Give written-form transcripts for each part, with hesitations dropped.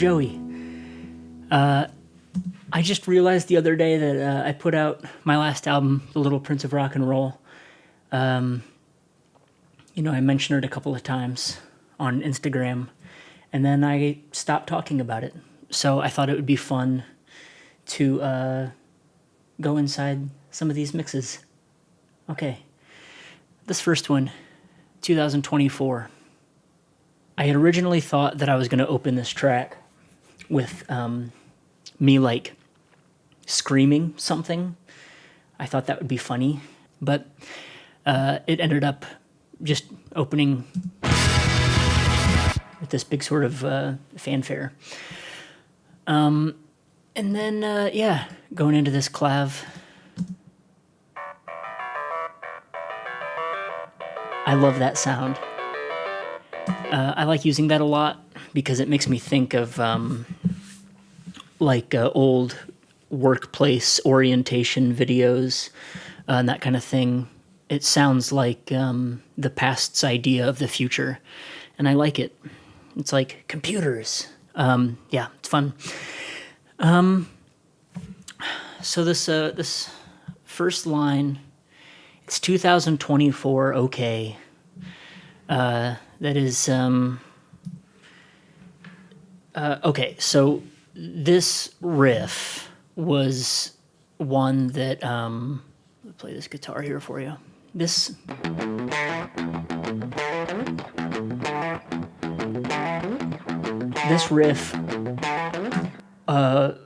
Joey. I just realized the other day that I put out my last album, The Little Prince of Rock and Roll. I mentioned it a couple of times on Instagram, and then I stopped talking about it. So I thought it would be fun to go inside some of these mixes. Okay, this first one, 2024. I had originally thought that I was going to open this track with me like screaming something. I thought that would be funny, but it ended up just opening with this big sort of fanfare. And then, going into this clav. I love that sound. I like using that a lot because it makes me think of old workplace orientation videos and that kind of thing. It sounds like the past's idea of the future, and I like it. It's like computers. It's fun. So this first line, it's 2024. Okay. That is okay. So this riff was one that I'll play this guitar here for you. This riff I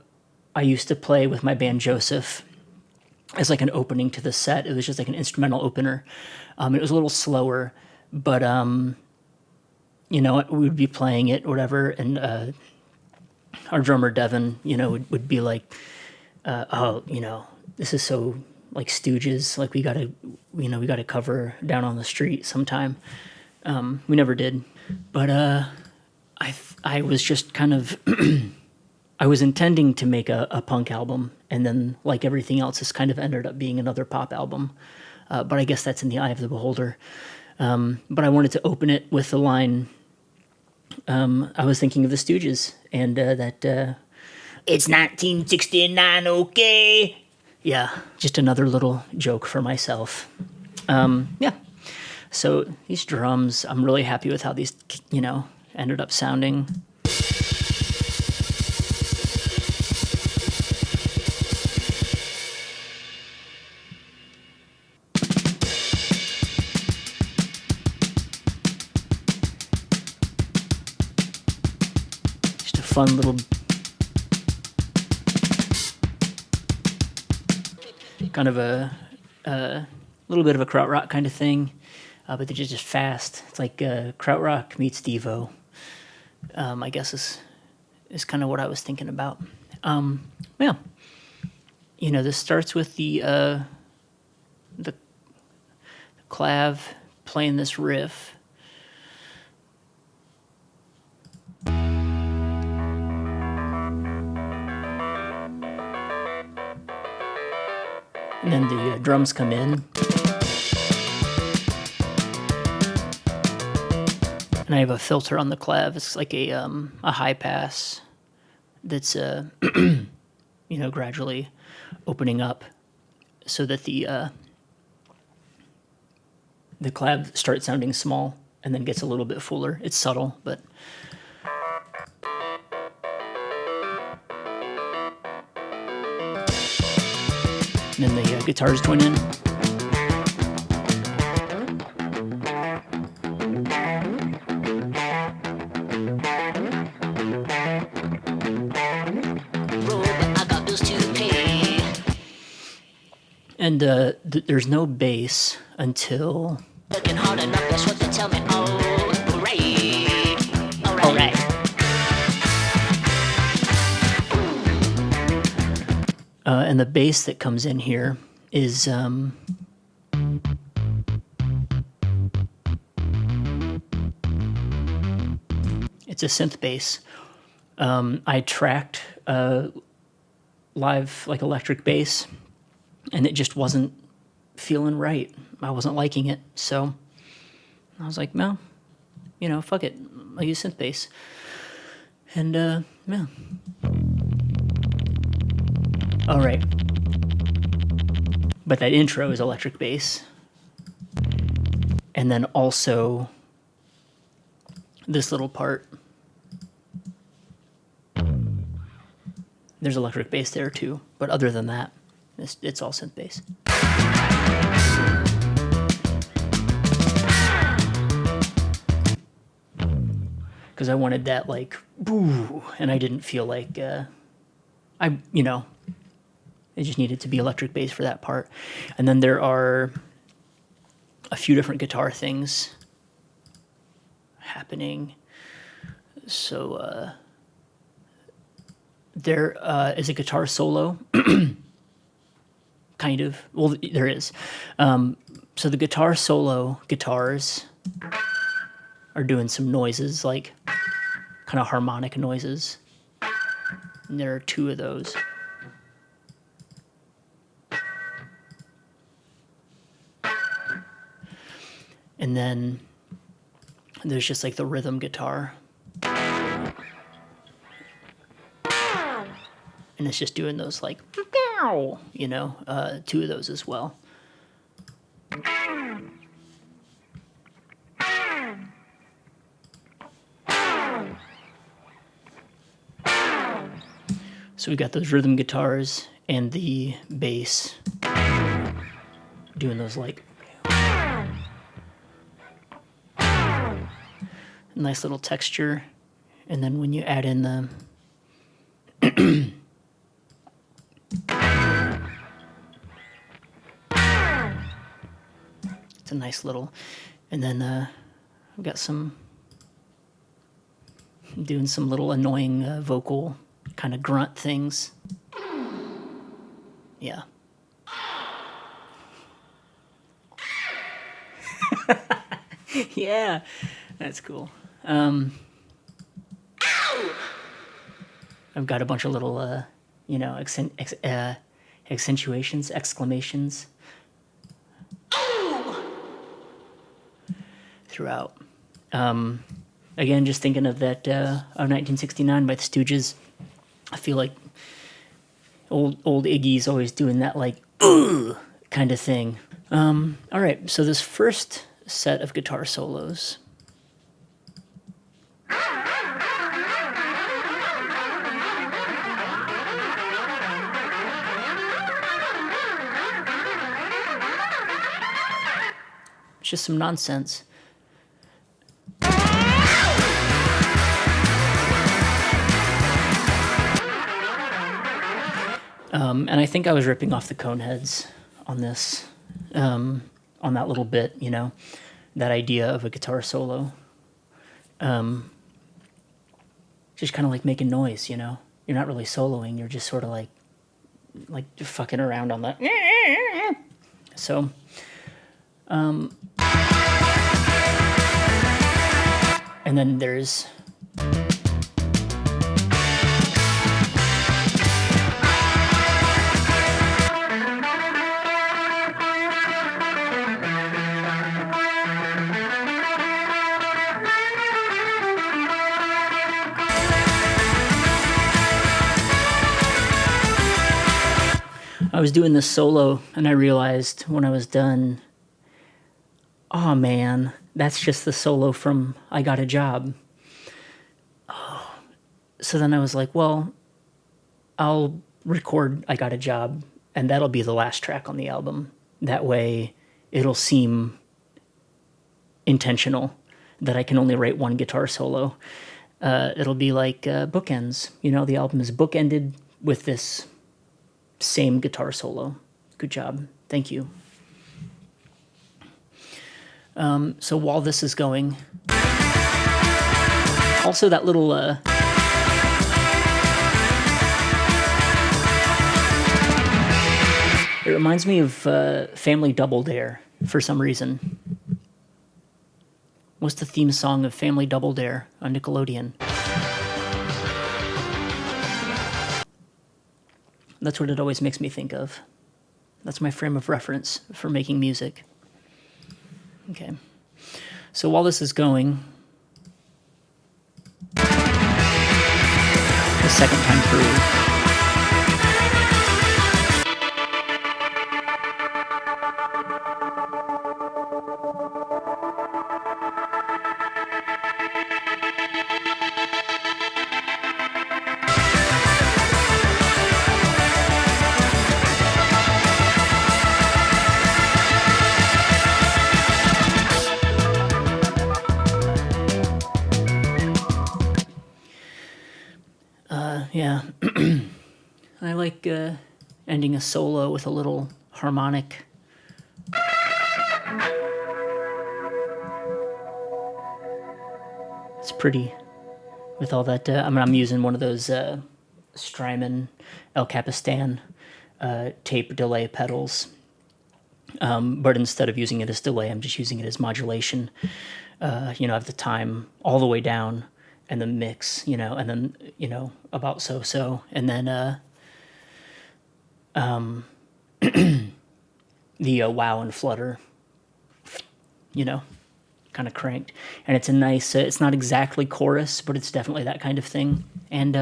used to play with my band Joseph as like an opening to the set. It was just like an instrumental opener. It was a little slower, but we would be playing it or whatever, and our drummer Devin, would be like, this is so like Stooges, like we gotta cover Down on the Street sometime. We never did, but I was just kind of I was intending to make a punk album, and then like everything else, this kind of ended up being another pop album. But I guess that's in the eye of the beholder. But I wanted to open it with the line, I was thinking of the Stooges, and that it's 1969, okay? Yeah, just another little joke for myself. So these drums, I'm really happy with how these, ended up sounding. Fun little kind of a little bit of a krautrock kind of thing, but they're just fast. It's like krautrock meets Devo. I guess is kind of what I was thinking about. This starts with the clav playing this riff. And then the drums come in. And I have a filter on the clav. It's like a high pass that's gradually opening up so that the clav starts sounding small and then gets a little bit fuller. It's subtle, but and then the guitars join in. And there's no bass until. Looking hard enough, that's what they tell me. All right. And the bass that comes in here is it's a synth bass. I tracked live like electric bass, and it just wasn't feeling right. I wasn't liking it, so I was like, no, fuck it, I'll use synth bass. And Yeah. All right. But that intro is electric bass. And then also this little part. There's electric bass there too. But other than that, it's all synth bass. Because I wanted that like, boo, and I didn't feel like, it just needed to be electric bass for that part. And then there are a few different guitar things happening. So there is a guitar solo, kind of. Well, there is. So the guitar solo guitars are doing some noises, like kind of harmonic noises. And there are two of those. And then there's just like the rhythm guitar. And it's just doing those like, two of those as well. So we got those rhythm guitars and the bass doing those like nice little texture. And then when you add in the it's a nice little, and then I've got doing some little annoying vocal kind of grunt things. Yeah. Yeah, that's cool. I've got a bunch of little, accentuations, exclamations throughout. Again, just thinking of that of 1969 by the Stooges. I feel like old Iggy's always doing that like kind of thing. All right, so this first set of guitar solos. It's just some nonsense. And I think I was ripping off the Coneheads on this, on that little bit, that idea of a guitar solo. Just kind of like making noise, You're not really soloing, you're just sort of like fucking around on that. So, and then there's I was doing this solo, and I realized when I was done, oh man, that's just the solo from I Got a Job. Oh. So then I was like, well, I'll record I Got a Job, and that'll be the last track on the album. That way, it'll seem intentional that I can only write one guitar solo. It'll be like bookends. The album is bookended with this same guitar solo. Good job. Thank you. So while this is going, also that little it reminds me of Family Double Dare for some reason. What's the theme song of Family Double Dare on Nickelodeon? That's what it always makes me think of. That's my frame of reference for making music. Okay. So while this is going, second time through. Yeah. I like ending a solo with a little harmonic. It's pretty with all that. I'm using one of those Strymon El Capistan tape delay pedals. But instead of using it as delay, I'm just using it as modulation. I have the time all the way down and the mix, and then, about so. And then the wow and flutter, kind of cranked. And it's a nice, it's not exactly chorus, but it's definitely that kind of thing. And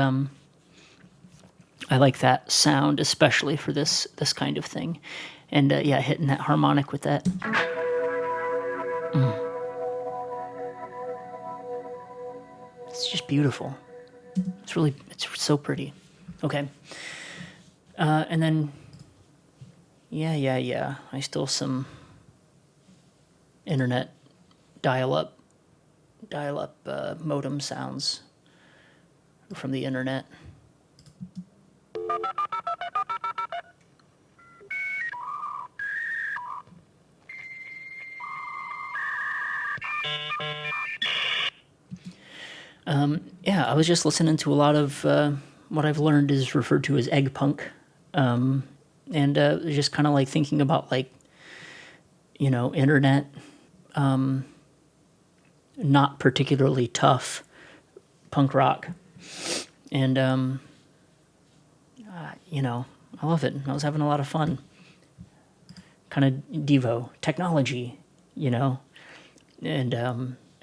I like that sound, especially for this kind of thing. And hitting that harmonic with that. It's just beautiful. It's so pretty. Okay. And then, I still some internet dial-up modem sounds from the internet. I was just listening to a lot of what I've learned is referred to as egg punk, and just kind of like thinking about internet, not particularly tough punk rock, and I love it. I was having a lot of fun. Kind of Devo technology, and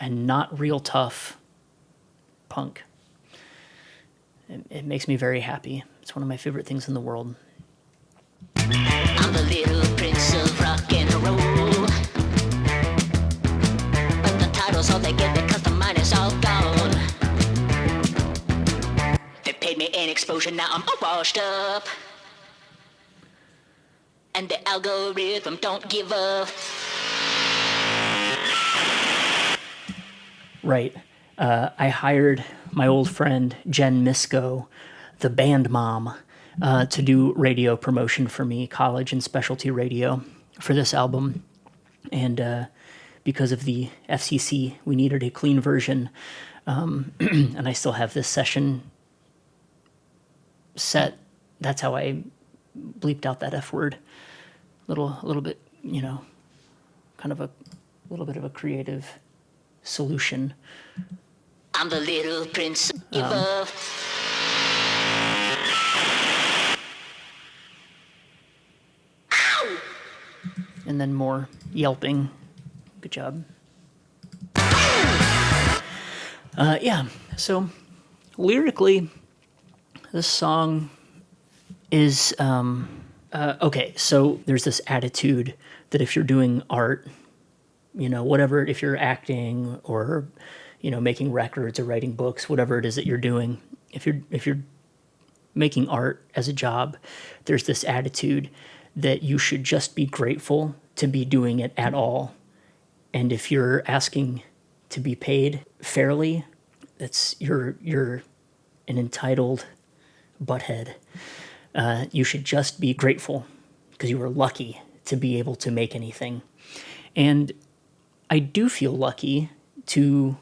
not real tough punk. It makes me very happy. It's one of my favorite things in the world. I'm the little prince of rock and roll, but the title's all they get because the mine is all gone. They paid me an exposure, now I'm all washed up, and the algorithm don't give up. Right. I hired my old friend Jen Misko, the band mom, to do radio promotion for me, college and specialty radio, for this album. And because of the FCC, we needed a clean version. And I still have this session set. That's how I bleeped out that F word. A little bit, kind of a little bit of a creative solution. I'm the little prince. Give up. And then more yelping. Good job. So lyrically, this song is okay. So there's this attitude that if you're doing art, whatever, if you're acting or making records or writing books, whatever it is that you're doing, if you're making art as a job, there's this attitude that you should just be grateful to be doing it at all. And if you're asking to be paid fairly, you're an entitled butthead. You should just be grateful because you were lucky to be able to make anything. And I do feel lucky to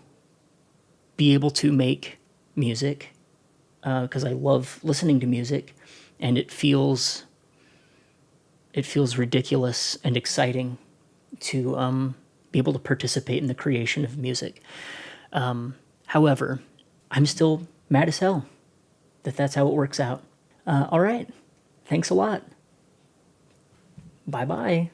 be able to make music because I love listening to music, and it feels ridiculous and exciting to be able to participate in the creation of music. However, I'm still mad as hell that's how it works out. All right. Thanks a lot. Bye-bye.